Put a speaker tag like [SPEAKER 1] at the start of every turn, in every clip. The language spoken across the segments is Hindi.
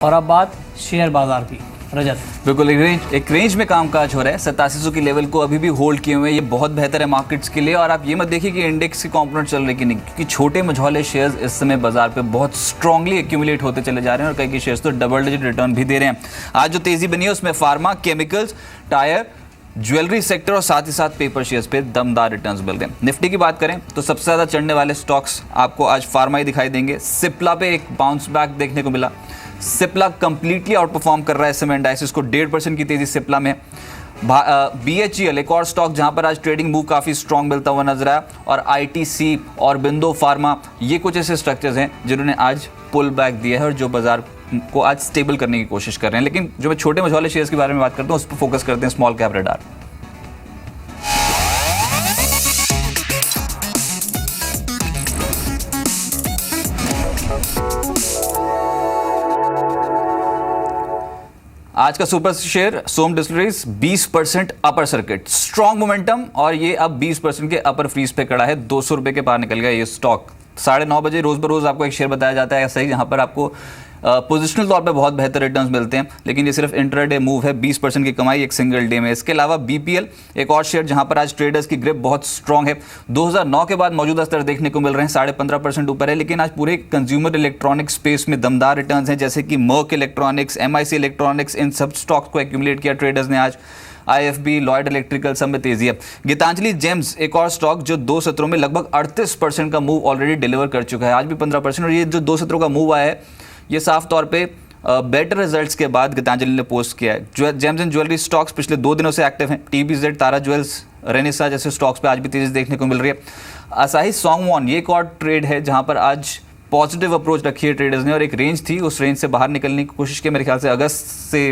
[SPEAKER 1] और अब बात शेयर बाजार की। रजत,
[SPEAKER 2] बिल्कुल एक रेंज में कामकाज हो रहा है। 8700 की लेवल को अभी भी होल्ड किए हुए हैं। ये बहुत बेहतर है मार्केट्स के लिए। और आप ये मत देखिए कि इंडेक्स के कंपोनेंट चल रहे कि नहीं, क्योंकि छोटे मझौले शेयर्स इस समय बाजार पे बहुत स्ट्रांगली एक्यूमुलेट होते चले जा रहे हैं और कई शेयर्स तो डबल डिजिट रिटर्न भी दे रहे हैं। आज जो तेजी बनी है उसमें pharma, chemicals, tyre, jewellery sector और साथ ही साथ पेपर शेयर्स पे दमदार रिटर्न्स मिल गए। निफ्टी की बात करें तो सबसे ज़्यादा चढ़ने वाले स्टॉक्स आपको आज फार्मा ही दिखाई देंगे। सिप्ला पे एक बाउंस बैक देखने को मिला। सिप्ला कंप्लीटली आउट परफॉर्म कर रहा है समय इंडाइसिस को। 1.5% की तेजी सिप्ला में। BHEL एक और स्टॉक जहां पर आज ट्रेडिंग मूव काफ़ी स्ट्रांग मिलता हुआ नजर आया। और ITC और बिंदो फार्मा, ये कुछ ऐसे स्ट्रक्चर्स हैं जिन्होंने आज पुल बैक दिया है और जो बाजार को आज स्टेबल करने की कोशिश कर रहे हैं। लेकिन जो मैं छोटे मझौले शेयर्स के बारे में बात करता हूँ उस पर फोकस करते हैं, स्मॉल कैप रडार। आज का super share Som distilleries 20% upper circuit, strong momentum, और ये अब 20% के अपर फ्रीज पे खड़ा है। 200 रुपए के पार निकल गया ये स्टॉक। 9:30 बजे रोज बरोज आपको एक शेयर बताया जाता है ऐसा ही, जहां पर आपको पोजिशनल तौर पे बहुत बेहतर रिटर्न्स मिलते हैं। लेकिन ये सिर्फ इंट्राडे मूव है। 20% की कमाई एक सिंगल डे में। इसके अलावा BPL एक और शेयर जहां पर आज ट्रेडर्स की ग्रिप बहुत स्ट्रांग है। 2009 के बाद मौजूदा स्तर देखने को मिल रहे हैं, 15.5% ऊपर है। लेकिन आज पूरे कंज्यूमर इलेक्ट्रॉनिक स्पेस में दमदार रिटर्न्स हैं, जैसे कि मर्क इलेक्ट्रॉनिक्स, MIC इलेक्ट्रॉनिक्स, इन सब स्टॉक्स को एक्यूमुलेट किया ट्रेडर्स ने आज। IFB, लॉयड इलेक्ट्रिकल, सब में तेजी है। गीतांजलि जेम्स एक और स्टॉक जो 2 सत्रों में लगभग 38% का मूव ऑलरेडी डिलीवर कर चुका है। आज भी 15%। और ये जो 2 सत्रों का मूव आया है ये साफ तौर पे बेटर रिजल्ट्स के बाद गीतांजलि ने पोस्ट किया है। जेम्स एंड ज्वेलरी स्टॉक्स पिछले 2 दिनों से एक्टिव हैं। TBZ, तारा ज्वेल्स, रेनेसा जैसे स्टॉक्स पे आज भी तेजी देखने को मिल रही है। असाही सॉन्गवॉन ये एक और ट्रेड है जहां पर आज पॉजिटिव अप्रोच रखी है ट्रेडर्स ने, और एक रेंज थी उस रेंज से बाहर निकलने की कोशिश की। मेरे ख्याल से अगस्त से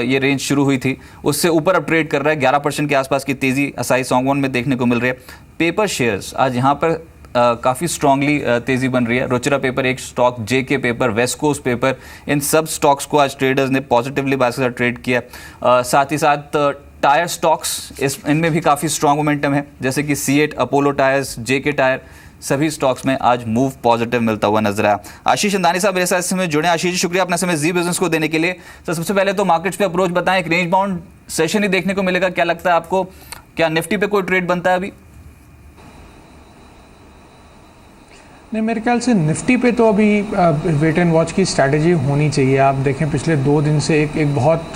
[SPEAKER 2] ये रेंज शुरू हुई थी, उससे ऊपर अब ट्रेड कर रहा है। 11% के आसपास की तेजी असाही सॉन्गवॉन में देखने को मिल रही है। पेपर शेयर्स आज यहाँ पर काफ़ी स्ट्रांगली तेज़ी बन रही है। रुचिरा पेपर एक stock, JK paper, west coast paper, इन सब स्टॉक्स को आज ट्रेडर्स ने पॉजिटिवली बाय के साथ ट्रेड किया। साथ ही साथ टायर स्टॉक्स इनमें भी काफ़ी स्ट्रांग मोमेंटम है, जैसे कि C8, Apollo tyres, JK tyre, सभी स्टॉक्स में आज मूव पॉजिटिव मिलता हुआ नजर आया। आशीष अंदानी साहब मेरे साथ इस समय जुड़े। आशीष जी, शुक्रिया अपने समय जी बिजनेस को देने के लिए। तो सबसे पहले तो मार्केट्स पे अप्रोच बताएं। एक रेंज बाउंड सेशन ही देखने को मिलेगा, क्या लगता है आपको? क्या निफ्टी पे कोई ट्रेड बनता है अभी?
[SPEAKER 3] नहीं, मेरे ख्याल से निफ्टी पे तो अभी वेट एंड वॉच की स्ट्रैटेजी होनी चाहिए। आप देखें पिछले 2 दिन से एक बहुत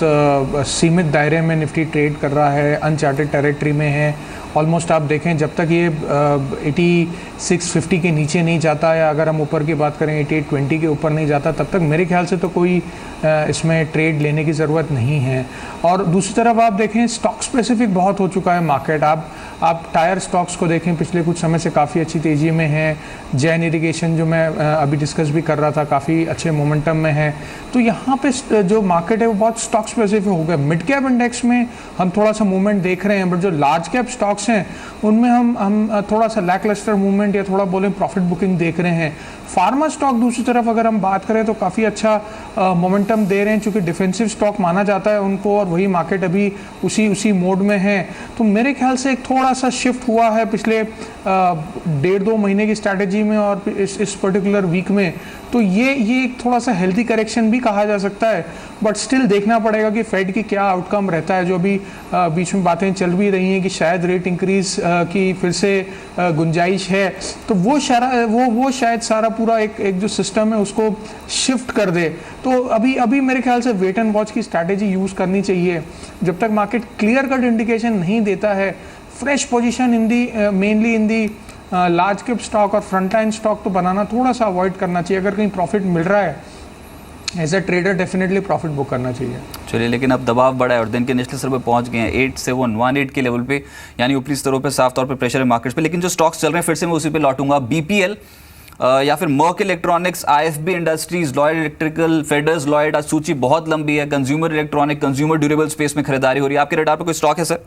[SPEAKER 3] सीमित दायरे में निफ्टी ट्रेड कर रहा है, अनचार्टेड टेरिटरी में है। ऑलमोस्ट आप देखें जब तक ये 8650 के नीचे नहीं जाता, या अगर हम ऊपर की बात करें 8820 के ऊपर नहीं जाता, तब तक मेरे ख्याल से तो कोई इसमें ट्रेड लेने की ज़रूरत नहीं है। और दूसरी तरफ आप देखें स्टॉक स्पेसिफिक बहुत हो चुका है मार्केट। आप टायर स्टॉक्स को देखें, पिछले कुछ समय से काफ़ी अच्छी तेज़ी में है। जैन इरिगेशन जो मैं अभी डिस्कस भी कर रहा था, काफ़ी अच्छे मोमेंटम में है। तो यहाँ पे जो मार्केट है वो बहुत स्टॉक स्पेसिफिक हो गया। मिड कैप इंडेक्स में हम थोड़ा सा मूवमेंट देख रहे हैं, बट जो लार्ज कैप स्टॉक्स हैं उनमें हम थोड़ा सा लैकलस्टर मूवमेंट या थोड़ा बोलें प्रॉफिट बुकिंग देख रहे हैं। फार्मा स्टॉक दूसरी तरफ अगर हम बात करें तो काफ़ी अच्छा मोमेंटम दे रहे हैं, चूँकि डिफेंसिव स्टॉक माना जाता है उनको, और वही मार्केट अभी उसी मोड में है। तो मेरे ख्याल से एक थोड़ा सा शिफ्ट हुआ है पिछले 1.5-2 महीने की स्ट्रैटेजी में और इस पर्टिकुलर वीक में। तो ये एक थोड़ा सा हेल्दी करेक्शन भी कहा जा सकता है, बट स्टिल देखना पड़ेगा कि फेड की क्या आउटकम रहता है। जो अभी बीच में बातें चल भी रही हैं कि शायद रेट इंक्रीज की फिर से गुंजाइश है, तो वो शायद सारा पूरा एक जो सिस्टम है उसको शिफ्ट कर दे। तो अभी मेरे ख्याल से वेट एंड वॉच की स्ट्रैटेजी यूज़ करनी चाहिए जब तक मार्केट क्लियर कट इंडिकेशन नहीं देता है। Fresh position mainly in the large cap stock और फ्रंट लाइन स्टॉक तो बनाना थोड़ा सा अवॉइड करना चाहिए। अगर कहीं प्रॉफिट मिल रहा है as a trader definitely profit book करना चाहिए।
[SPEAKER 2] चलिए, लेकिन अब दबाव बढ़ा है और दिन के निचले स्तर पे पहुंच गए हैं 8718 के लेवल पे, यानी ऊपरी स्तरों पे साफ तौर पे प्रेशर है मार्केट्स पे। लेकिन जो स्टॉक्स चल रहे हैं फिर से मैं उसी पे लौटूंगा। BPL या फिर Mirc electronics, IFB industries, Lloyd electrical, Fedders Lloyd, आज सूची बहुत लंबी है। Consumer electronic, consumer durable space में खरीदारी हो रही है। आपके रडार पर कोई स्टॉक है सर?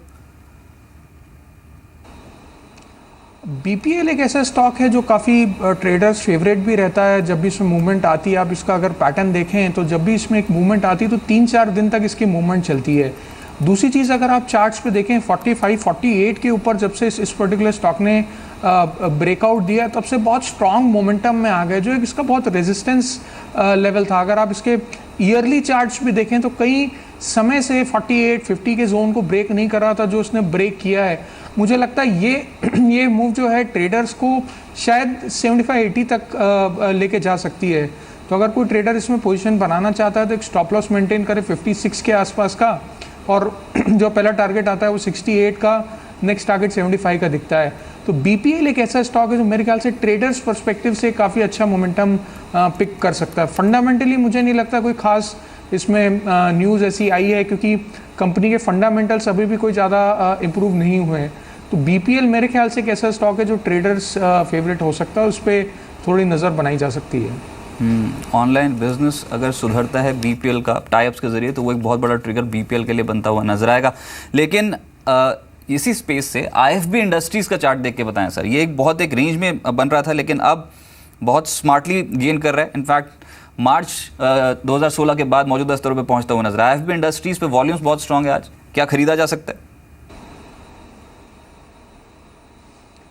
[SPEAKER 3] BPL एक ऐसा स्टॉक है जो काफ़ी ट्रेडर्स फेवरेट भी रहता है। जब भी इसमें मूवमेंट आती है, आप इसका अगर पैटर्न देखें तो जब भी इसमें एक मूवमेंट आती है तो 3-4 दिन तक इसकी मूवमेंट चलती है। दूसरी चीज़ अगर आप चार्ट्स पे देखें 45-48 के ऊपर जब से इस पर्टिकुलर स्टॉक ने ब्रेकआउट दिया तब से बहुत स्ट्रॉन्ग मोमेंटम में आ गए, जो एक इसका बहुत रेजिस्टेंस लेवल था। अगर आप इसके ईयरली चार्ट्स भी देखें तो कई समय से 48-50 के जोन को ब्रेक नहीं कर रहा था, जो उसने ब्रेक किया है। मुझे लगता है ये मूव जो है ट्रेडर्स को शायद 75-80 तक लेके जा सकती है। तो अगर कोई ट्रेडर इसमें पोजीशन बनाना चाहता है तो एक स्टॉप लॉस मेंटेन करे 56 के आसपास का, और जो पहला टारगेट आता है वो 68 का, नेक्स्ट टारगेट 75 का दिखता है। तो बीपीएल एक ऐसा स्टॉक है जो मेरे ख्याल से ट्रेडर्स पर्सपेक्टिव से काफ़ी अच्छा मोमेंटम पिक कर सकता है। फंडामेंटली मुझे नहीं लगता कोई खास इसमें न्यूज़ ऐसी आई है, क्योंकि कंपनी के फंडामेंटल्स अभी भी कोई ज़्यादा इम्प्रूव नहीं हुए हैं। तो बीपीएल मेरे ख्याल से एक ऐसा स्टॉक है जो ट्रेडर्स फेवरेट हो सकता है, उस पर थोड़ी नज़र बनाई जा सकती है।
[SPEAKER 2] ऑनलाइन बिजनेस अगर सुधरता है बीपीएल का टाइप्स के जरिए, तो वो एक बहुत बड़ा ट्रिगर बीपीएल के लिए बनता हुआ नजर आएगा। लेकिन इसी स्पेस से आईएफबी इंडस्ट्रीज का चार्ट देख के बताएं सर। ये एक रेंज में बन रहा था, लेकिन अब बहुत स्मार्टली गेन कर रहा है। इनफैक्ट मार्च 2016 के बाद मौजूदा स्तरों पे पहुंचता हुआ नजर आया। आईएफबी इंडस्ट्रीज पे वॉल्यूम्स बहुत स्ट्रांग है आज, क्या खरीदा जा सकता है?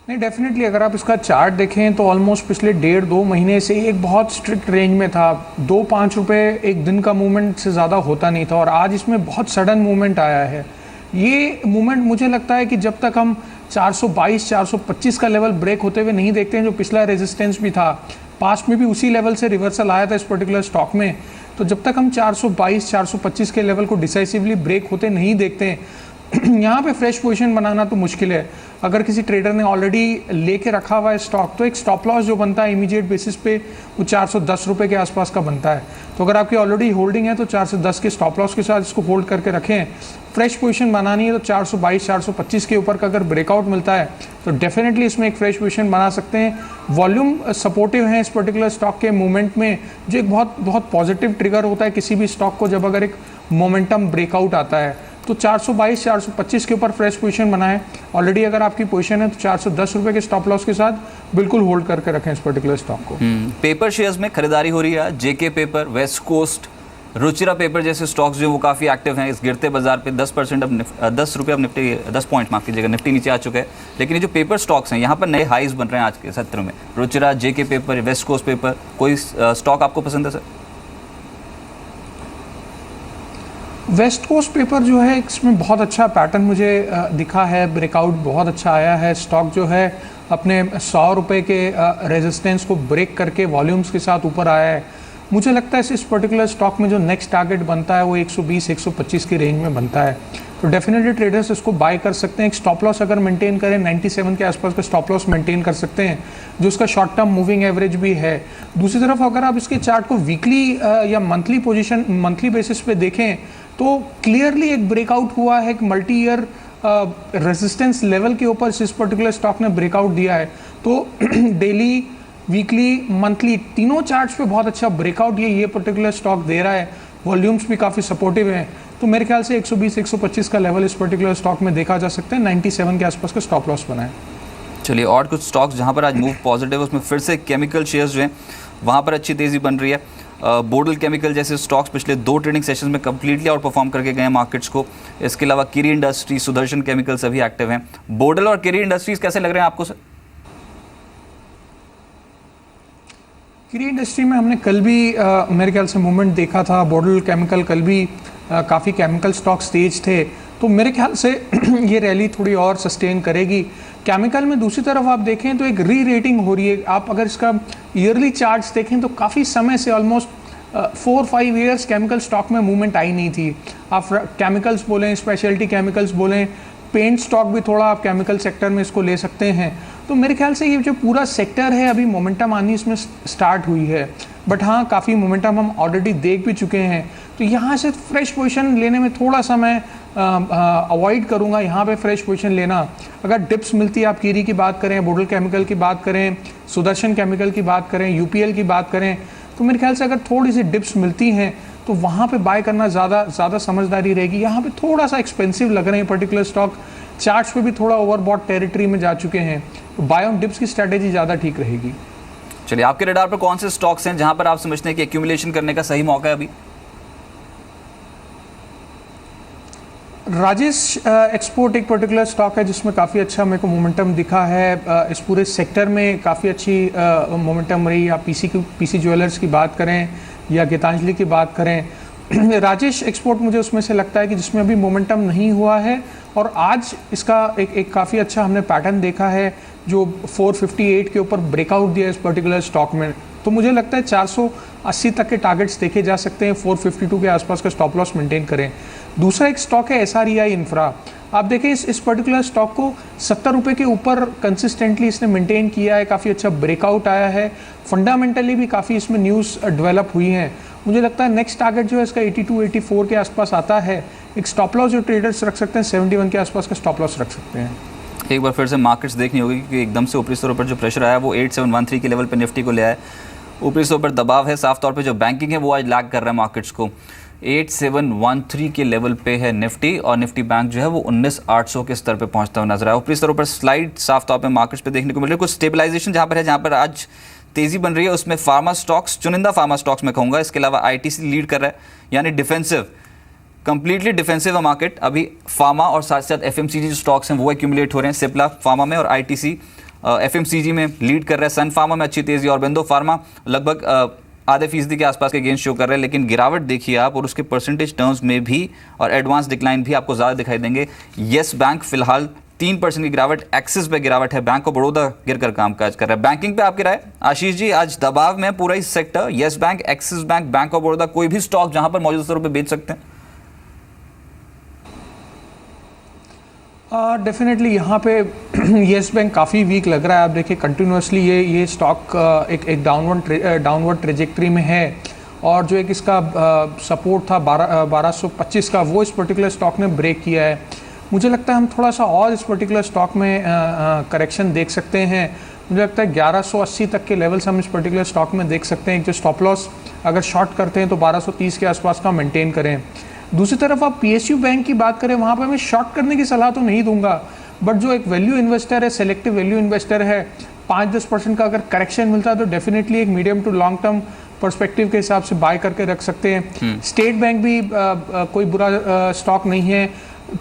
[SPEAKER 3] नहीं, डेफिनेटली अगर आप इसका चार्ट देखें तो ऑलमोस्ट पिछले 1.5-2 महीने से एक बहुत स्ट्रिक्ट रेंज में था। 2-5 रुपये एक दिन का मूवमेंट से ज़्यादा होता नहीं था, और आज इसमें बहुत सडन मूवमेंट आया है। ये मूवमेंट मुझे लगता है कि जब तक हम 422-425 का लेवल ब्रेक होते हुए नहीं देखते हैं, जो पिछला रेजिस्टेंस भी था, पास्ट में भी उसी लेवल से रिवर्सल आया था इस पर्टिकुलर स्टॉक में, तो जब तक हम 422-425 के लेवल को डिसाइसिवली ब्रेक होते नहीं देखते हैं, यहाँ पे फ्रेश पोजीशन बनाना तो मुश्किल है। अगर किसी ट्रेडर ने ऑलरेडी लेके रखा हुआ है स्टॉक, तो एक स्टॉप लॉस जो बनता है इमीडिएट बेसिस पे वो 410 रुपये के आसपास का बनता है। तो अगर आपकी ऑलरेडी होल्डिंग है तो 410 के स्टॉप लॉस के साथ इसको होल्ड करके रखें। फ्रेश पोजीशन बनानी है तो 422-425 के ऊपर का अगर ब्रेकआउट मिलता है तो डेफिनेटली इसमें एक फ्रेश पोजीशन बना सकते हैं। वॉल्यूम सपोर्टिव है इस पर्टिकुलर स्टॉक के मूवमेंट में, जो एक बहुत पॉजिटिव ट्रिगर होता है किसी भी स्टॉक को जब अगर एक मोमेंटम ब्रेकआउट आता है। तो 422-425 के ऊपर फ्रेश पोजीशन बनाएं। ऑलरेडी अगर आपकी पोजीशन है तो 410 रुपये के स्टॉप लॉस के साथ बिल्कुल होल्ड करके रखें इस पर्टिकुलर स्टॉक को।
[SPEAKER 2] पेपर शेयर्स में खरीदारी हो रही है। JK paper, west coast, Ruchira paper जैसे स्टॉक्स जो वो काफ़ी एक्टिव हैं इस गिरते बाजार पे। 10% अब 10 रुपये अब निफ्टी 10 पॉइंट माफ कीजिएगा निफ्टी नीचे आ चुका है। लेकिन ये जो पेपर स्टॉक्स हैं यहाँ पर नए हाईज बन रहे हैं आज के सत्र में। रुचिरा, जेके पेपर, वेस्ट कोस्ट पेपर, कोई स्टॉक आपको पसंद है सर?
[SPEAKER 3] वेस्ट कोस्ट पेपर जो है इसमें बहुत अच्छा पैटर्न मुझे दिखा है, ब्रेकआउट बहुत अच्छा आया है। स्टॉक जो है अपने 100 रुपये के रेजिस्टेंस को ब्रेक करके वॉल्यूम्स के साथ ऊपर आया है। मुझे लगता है इस पर्टिकुलर स्टॉक में जो नेक्स्ट टारगेट बनता है वो 120-125 की रेंज में बनता है। तो डेफिनेटली ट्रेडर्स इसको बाय कर सकते हैं। एक स्टॉप लॉस अगर मेंटेन करें 97 के आसपास का स्टॉप लॉस मेंटेन कर सकते हैं, जो उसका शॉर्ट टर्म मूविंग एवरेज भी है। दूसरी तरफ अगर आप इसके चार्ट को वीकली या मंथली बेसिस पे देखें तो क्लियरली एक ब्रेकआउट हुआ है, एक मल्टी ईयर रेजिस्टेंस लेवल के ऊपर इस पर्टिकुलर स्टॉक ने ब्रेकआउट दिया है। तो डेली, वीकली, मंथली तीनों चार्ट्स पे बहुत अच्छा ब्रेकआउट ये पर्टिकुलर स्टॉक दे रहा है। वॉल्यूम्स भी काफ़ी सपोर्टिव हैं। तो मेरे ख्याल से 120-125 का लेवल इस पर्टिकुलर स्टॉक में देखा जा सकता है। 97 के आसपास का स्टॉप लॉस बना है।
[SPEAKER 2] चलिए, और कुछ स्टॉक्स जहाँ पर आज मूव पॉजिटिव है उसमें फिर से केमिकल शेयर्स जो हैं वहाँ पर अच्छी तेज़ी बन रही है। बोडल केमिकल जैसे स्टॉक्स पिछले 2 ट्रेडिंग सेशंस में कंप्लीटली आउट परफॉर्म करके गए मार्केट्स को। इसके अलावा किरी इंडस्ट्रीज, सुदर्शन केमिकल सभी एक्टिव हैं। बोडल और किरी इंडस्ट्रीज कैसे लग रहे हैं आपको सर?
[SPEAKER 3] किरी इंडस्ट्री में हमने कल भी मेरे ख्याल से मूवमेंट देखा था। बोडल केमिकल कल भी काफ़ी केमिकल स्टॉक्स तेज थे, तो मेरे ख्याल से ये रैली थोड़ी और सस्टेन करेगी। केमिकल में दूसरी तरफ आप देखें तो एक री रेटिंग हो रही है। आप अगर इसका ईयरली चार्ट्स देखें तो काफ़ी समय से ऑलमोस्ट 4-5 ईयर्स केमिकल स्टॉक में मूवमेंट आई नहीं थी। आप केमिकल्स बोलें, स्पेशलिटी केमिकल्स बोलें, पेंट स्टॉक भी थोड़ा आप केमिकल सेक्टर में इसको ले सकते हैं। तो मेरे ख्याल से ये जो पूरा सेक्टर है अभी मोमेंटम आनी इसमें स्टार्ट हुई है। बट हाँ, काफ़ी मोमेंटम हम ऑलरेडी देख भी चुके हैं। तो यहाँ से फ्रेश पोजीशन लेने में थोड़ा सा मैं अवॉइड करूँगा यहाँ पे फ्रेश पोजीशन लेना। अगर डिप्स मिलती है, आप कीरी की बात करें, बोडल केमिकल की बात करें, सुदर्शन केमिकल की बात करें, यूपीएल की बात करें, तो मेरे ख्याल से अगर थोड़ी सी डिप्स मिलती हैं तो वहाँ पे बाय करना ज़्यादा समझदारी रहेगी। यहाँ पे थोड़ा सा एक्सपेंसिव लग रहे हैं पर्टिकुलर स्टॉक, चार्ट्स पे भी थोड़ा ओवरबॉट टेरिटरी में जा चुके हैं, तो बाय ऑन डिप्स की स्ट्रैटेजी ज़्यादा ठीक रहेगी।
[SPEAKER 2] चलिए, आपके रडार पर कौन से स्टॉक्स हैं जहाँ पर आप समझते हैं कि एक्यूमुलेशन करने का सही मौका है अभी?
[SPEAKER 3] राजेश एक्सपोर्ट एक पर्टिकुलर स्टॉक है जिसमें काफ़ी अच्छा मेरे को मोमेंटम दिखा है। इस पूरे सेक्टर में काफ़ी अच्छी मोमेंटम रही। आप पीसी ज्वेलर्स की बात करें, या गीतांजलि की बात करें, राजेश एक्सपोर्ट मुझे उसमें से लगता है कि जिसमें अभी मोमेंटम नहीं हुआ है, और आज इसका एक काफ़ी अच्छा हमने पैटर्न देखा है जो 458 के ऊपर ब्रेकआउट दिया इस पर्टिकुलर स्टॉक में। तो मुझे लगता है 480 तक के टारगेट्स देखे जा सकते हैं, 452 के आसपास का स्टॉप लॉस मेंटेन करें। दूसरा एक स्टॉक है SREI इंफ्रा। आप देखें इस पर्टिकुलर स्टॉक को 70 रुपये के ऊपर कंसिस्टेंटली इसने मेंटेन किया है, काफ़ी अच्छा ब्रेकआउट आया है, फंडामेंटली भी काफ़ी इसमें न्यूज़ डेवलप हुई हैं। मुझे लगता है नेक्स्ट टारगेट जो है इसका 82-84 के आसपास आता है। एक स्टॉप लॉस जो ट्रेडर्स रख सकते हैं 71 के आसपास का स्टॉप लॉस रख सकते हैं।
[SPEAKER 2] एक बार फिर से मार्केट्स देखनी होगी क्योंकि एकदम से ऊपरी स्तर पर जो प्रेशर आया वो 8713 के लेवल पर निफ्टी को ले आया। ऊपरी स्तर पर दबाव है, साफ तौर पे जो बैंकिंग है वो आज लैग कर रहा है मार्केट्स को। 8713 के लेवल पे है निफ्टी, और निफ्टी बैंक जो है वो 19800 के स्तर पे पहुंचता हुआ नजर आया। ऊपरी स्तरों पर स्लाइड साफ तौर पे मार्केट्स पे देखने को मिल रही है। कुछ स्टेबलाइजेशन जहां पर है, जहां पर आज तेजी बन रही है उसमें फार्मा स्टॉक्स, चुनिंदा फार्मा स्टॉक्स में कहूँगा। इसके अलावा ITC लीड कर रहा है, यानी डिफेंसिव, कंप्लीटली डिफेंसिव है मार्केट अभी। फार्मा और साथ साथ FMCG जो स्टॉक्स हैं वो एक्यूमुलेट हो रहे हैं। सिप्ला फार्मा में और ITC FMCG में लीड कर रहा है। सन फार्मा में अच्छी तेजी, और बेंदो फार्मा लगभग आधे फीसदी के आसपास के गेन शो कर रहे हैं। लेकिन गिरावट देखिए आप, और उसके परसेंटेज टर्म्स में भी और एडवांस डिक्लाइन भी आपको ज़्यादा दिखाई देंगे। येस बैंक फिलहाल 3% की गिरावट, एक्सिस पे गिरावट है, बैंक ऑफ बड़ौदा गिरकर कामकाज कर रहा है। बैंकिंग पे आपकी राय आशीष जी? आज दबाव में पूरा ही sector, Yes Bank, Axis Bank, Bank of Baroda, कोई भी स्टॉक जहां पर मौजूदा स्तरों पर बेच सकते हैं?
[SPEAKER 3] डेफिनेटली यहाँ पे येस बैंक काफ़ी वीक लग रहा है। आप देखिए कंटिन्यूसली ये स्टॉक एक डाउनवर्ड ट्रेजेक्ट्री में है, और जो एक इसका सपोर्ट था 1225 का, वो इस पर्टिकुलर स्टॉक ने ब्रेक किया है। मुझे लगता है हम थोड़ा सा और इस पर्टिकुलर स्टॉक में करेक्शन देख सकते हैं। मुझे लगता है 1180 तक के लेवल्स हम इस पर्टिकुलर स्टॉक में देख सकते हैं। एक जो स्टॉप लॉस अगर शॉर्ट करते हैं तो 1230 के आसपास का मेंटेन करें। दूसरी तरफ आप PSU बैंक की बात करें, वहाँ पर मैं शॉर्ट करने की सलाह तो नहीं दूंगा, बट जो एक वैल्यू इन्वेस्टर है, सेलेक्टिव वैल्यू इन्वेस्टर है, 5-10% का अगर करेक्शन मिलता है तो डेफिनेटली एक medium to long term perspective के हिसाब से बाय करके रख सकते हैं। स्टेट बैंक भी कोई बुरा स्टॉक नहीं है।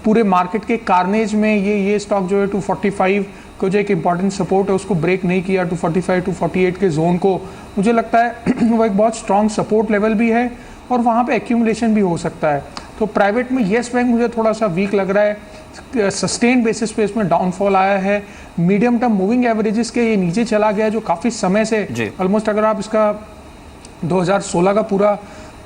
[SPEAKER 3] पूरे मार्केट के कार्नेज में ये स्टॉक जो है 245 को जो एक इंपॉर्टेंट सपोर्ट है उसको ब्रेक नहीं किया, 245-248 के जोन को। मुझे लगता है वो एक बहुत स्ट्रॉन्ग सपोर्ट लेवल भी है, और वहाँ पे एक्यूमुलेशन भी हो सकता है। तो प्राइवेट में येस बैंक मुझे थोड़ा सा वीक लग रहा है। सस्टेन बेसिस पे इसमें डाउनफॉल आया है। मीडियम टर्म मूविंग एवरेजेस के ये नीचे चला गया, जो काफ़ी समय से ऑलमोस्ट, अगर आप इसका 2016 का पूरा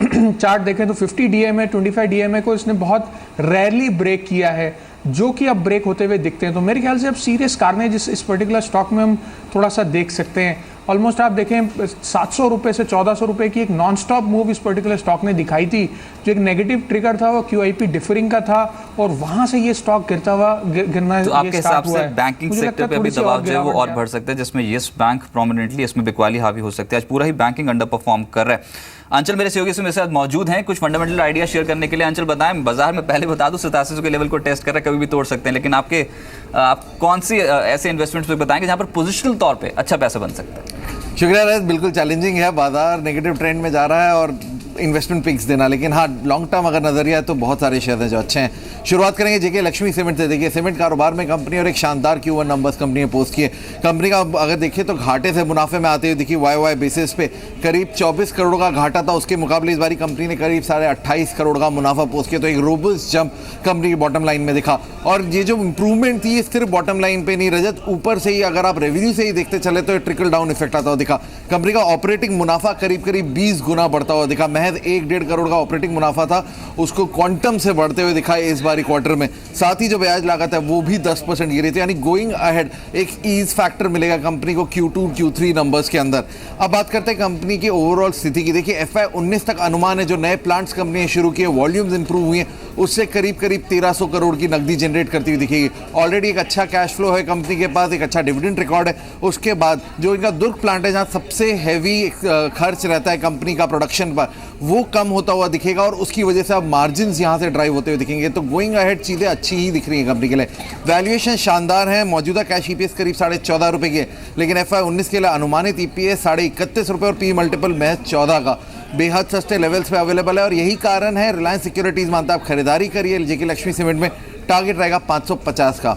[SPEAKER 3] चार्ट देखें तो 50 DMA 25 DMA को इसने बहुत रेयरली ब्रेक किया है, जो कि अब ब्रेक होते हुए दिखते हैं। तो मेरे ख्याल से अब सीरियस कार्नेज इस पर्टिकुलर स्टॉक में हम थोड़ा सा देख सकते हैं। ऑलमोस्ट आप देखें 700 रुपये से 1400 रुपये की एक नॉन स्टॉप मूव इस पर्टिकुलर स्टॉक ने दिखाई थी। जो एक नेगेटिव ट्रिगर था वो QIP डिफरिंग का था, और वहां से ये स्टॉक गिरना।
[SPEAKER 2] तो आपके हिसाब से बैंकिंग सेक्टर पे अभी दबाव जो है वो और बढ़ सकता है, जिसमें येस बैंक प्रोमिनेंटली, इसमें बिकवाली हावी हो सकती है। आज पूरा ही बैंकिंग अंडर परफॉर्म कर रहा है। अंचल मेरे सहयोगी से मेरे साथ मौजूद हैं कुछ फंडामेंटल आइडिया शेयर करने के लिए। अंचल बताएं, बाजार में पहले बता दूं 8700 के लेवल को टेस्ट कर रहा है, कभी भी तोड़ सकते हैं, लेकिन आप कौन सी ऐसे इन्वेस्टमेंट्स पे बताएंगे जहां पर पोजिशनल तौर पे अच्छा पैसा बन सकता है?
[SPEAKER 4] शुक्रिया रजत। बिल्कुल चैलेंजिंग है, बाजार नेगेटिव ट्रेंड में जा रहा है और इन्वेस्टमेंट पिक्स देना, लेकिन हाँ लॉन्ग टर्म अगर नजरिया है तो बहुत सारे शेयर हैं जो अच्छे हैं। शुरुआत करेंगे जेके लक्ष्मी सीमेंट से। देखिए सीमेंट कारोबार में कंपनी और एक शानदार Q1 नंबर्स कंपनी ने पोस्ट किए। कंपनी का अगर देखिए तो घाटे से मुनाफे में आते हुए देखिए YOY बेसिस पे करीब 24 करोड़ का घाटा था, उसके मुकाबले इस बारी कंपनी ने करीब 28.5 करोड़ का मुनाफा पोस्ट किया। तो एक रोबस्ट जंप कंपनी की बॉटम लाइन में दिखा, और ये जो इंप्रूवमेंट थी सिर्फ बॉटम लाइन पे नहीं रजत, ऊपर से ही अगर आप रेवेन्यू से ही देखते चले तो ट्रिकल डाउन इफेक्ट आता हुआ दिखा। कंपनी का ऑपरेटिंग मुनाफा करीब 20 गुना बढ़ता हुआ दिखा। महज 1-1.5 करोड़ का ऑपरेटिंग मुनाफा था, उसको क्वांटम से बढ़ते हुए दिखा इस बारी क्वार्टर में। साथ ही जो ब्याज लागत है वो भी 10% गिरी थी, यानी गोइंग अहेड एक ईज फैक्टर मिलेगा कंपनी को Q2 Q3 नंबर्स के अंदर। अब बात करते हैं कंपनी की ओवरऑल स्थिति की। देखिए FY19 तक अनुमान है जो नए प्लांट्स कंपनी ने शुरू किए, वॉल्यूम्स इंप्रूव हुए हैं, उससे करीब 1300 करोड़ की नकदी जनरेट करती हुई दिखेगी। ऑलरेडी एक अच्छा कैश फ्लो है कंपनी के पास, एक अच्छा डिविडेंड रिकॉर्ड है। उसके बाद जो इनका दुर्ग प्लांट है जहाँ सबसे हैवी खर्च रहता है कंपनी का प्रोडक्शन पर, वो कम होता हुआ दिखेगा, और उसकी वजह से अब मार्जिन्स यहाँ से ड्राइव होते हुए दिखेंगे। तो गोइंग अहेड चीज़ें अच्छी ही दिख रही है कंपनी के लिए। वैल्यूएशन शानदार है, मौजूदा कैश EPS करीब 14.5 रुपये की है, लेकिन FY19 के लिए अनुमानित EPS 31.5 रुपये और P मल्टीपल महज 14 का बेहद सस्ते लेवल्स पे अवेलेबल है। और यही कारण है रिलायंस सिक्योरिटीज़ मानता है आप खरीदारी करिए जेके लक्ष्मी सीमेंट में, टारगेट रहेगा 550 का।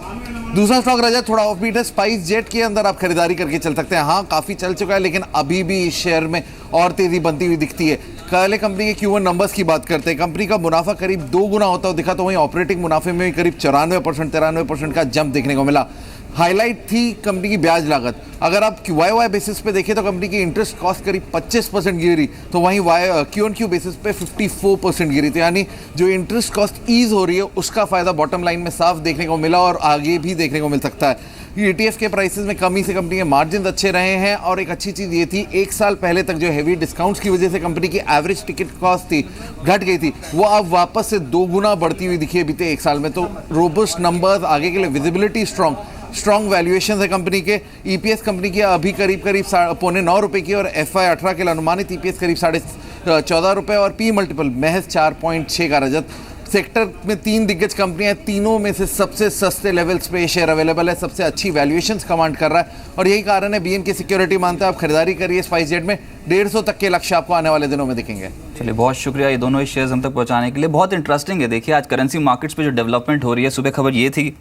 [SPEAKER 4] दूसरा स्टॉक रजत थोड़ा ऑफ बीट है, स्पाइस जेट के अंदर आप खरीदारी करके चल सकते हैं। हाँ काफ़ी चल चुका है, लेकिन अभी भी इस शेयर में और तेज़ी बनती हुई दिखती है। पहले कंपनी के Q1 नंबर्स की बात करते हैं। कंपनी का मुनाफा करीब 2 गुना होता हुआ दिखा, तो वहीं ऑपरेटिंग मुनाफे में भी करीब 94% 93% का जंप देखने को मिला। हाईलाइट थी कंपनी की ब्याज लागत। अगर आप YoY बेसिस पे देखें तो कंपनी की इंटरेस्ट कॉस्ट करीब 25% गिरी, तो वहीं Q-on-Q बेसिस पे 54% गिरी। तो यानी जो इंटरेस्ट कॉस्ट ईज हो रही है उसका फायदा बॉटम लाइन में साफ देखने को मिला और आगे भी देखने को मिल सकता है। ETF के प्राइसेस में कमी से कंपनी के मार्जिन अच्छे रहे हैं और एक अच्छी चीज़ ये थी, एक साल पहले तक जो हेवी डिस्काउंट्स की वजह से कंपनी की एवरेज टिकट कॉस्ट थी घट गई थी, वो अब वापस से 2 गुना बढ़ती हुई दिखी है बीते 1 साल में। तो रोबस्ट नंबर्स, आगे के लिए विजिबिलिटी स्ट्रॉन्ग वैल्यूएशन है कंपनी के। EPS कंपनी की अभी करीब 9.25 रुपये की और FY18 के लिए अनुमानित EPS करीब 14.5 रुपये और P मल्टीपल महज 4.6 का। रजत, सेक्टर में 3 दिग्गज कंपनियां, तीनों में से सबसे सस्ते लेवल्स पे शेयर अवेलेबल है, सबसे अच्छी वैल्यूएशंस कमांड कर रहा है और यही कारण है BNK सिक्योरिटी मानता है आप खरीदारी करिए स्पाइसजेट में। 150 तक के लक्ष्य आपको आने वाले दिनों में दिखेंगे।
[SPEAKER 2] चलिए, बहुत शुक्रिया ये दोनों ही शेयर्स हम तक पहुंचाने के लिए। बहुत इंटरेस्टिंग है। देखिए, आज करेंसी मार्केट्स पे जो डेवलपमेंट हो रही है, सुबह खबर ये थी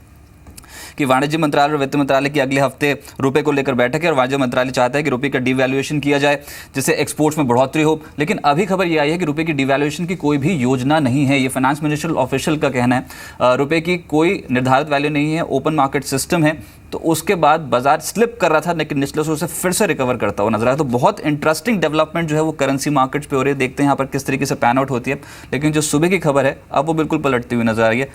[SPEAKER 2] कि वाणिज्य मंत्रालय और वित्त मंत्रालय की अगले हफ्ते रुपए को लेकर बैठक है और वाणिज्य मंत्रालय चाहता है कि रुपए का डिवैल्यूएशन किया जाए जिससे एक्सपोर्ट्स में बढ़ोतरी हो। लेकिन अभी खबर ये आई है कि रुपए की डिवैल्यूएशन की कोई भी योजना नहीं है। ये फाइनेंस मिनिस्ट्रियल ऑफिशियल का कहना है। रुपए की कोई निर्धारित वैल्यू नहीं है, ओपन मार्केट सिस्टम है। तो उसके बाद बाजार स्लिप कर रहा था, लेकिन निचले स्तर से फिर से रिकवर करता हुआ नजर आया। तो बहुत इंटरेस्टिंग डेवलपमेंट जो है वो करेंसी मार्केट्स पे हो रही है। देखते हैं यहाँ पर किस तरीके से पैन आउट होती है। लेकिन जो सुबह की खबर है अब वो बिल्कुल पलटती हुई नजर आ रही है।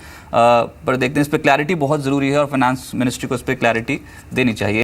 [SPEAKER 2] पर देखते हैं, इस पर क्लैरिटी बहुत ज़रूरी है और फाइनेंस मिनिस्ट्री को इस पर क्लैरिटी देनी चाहिए।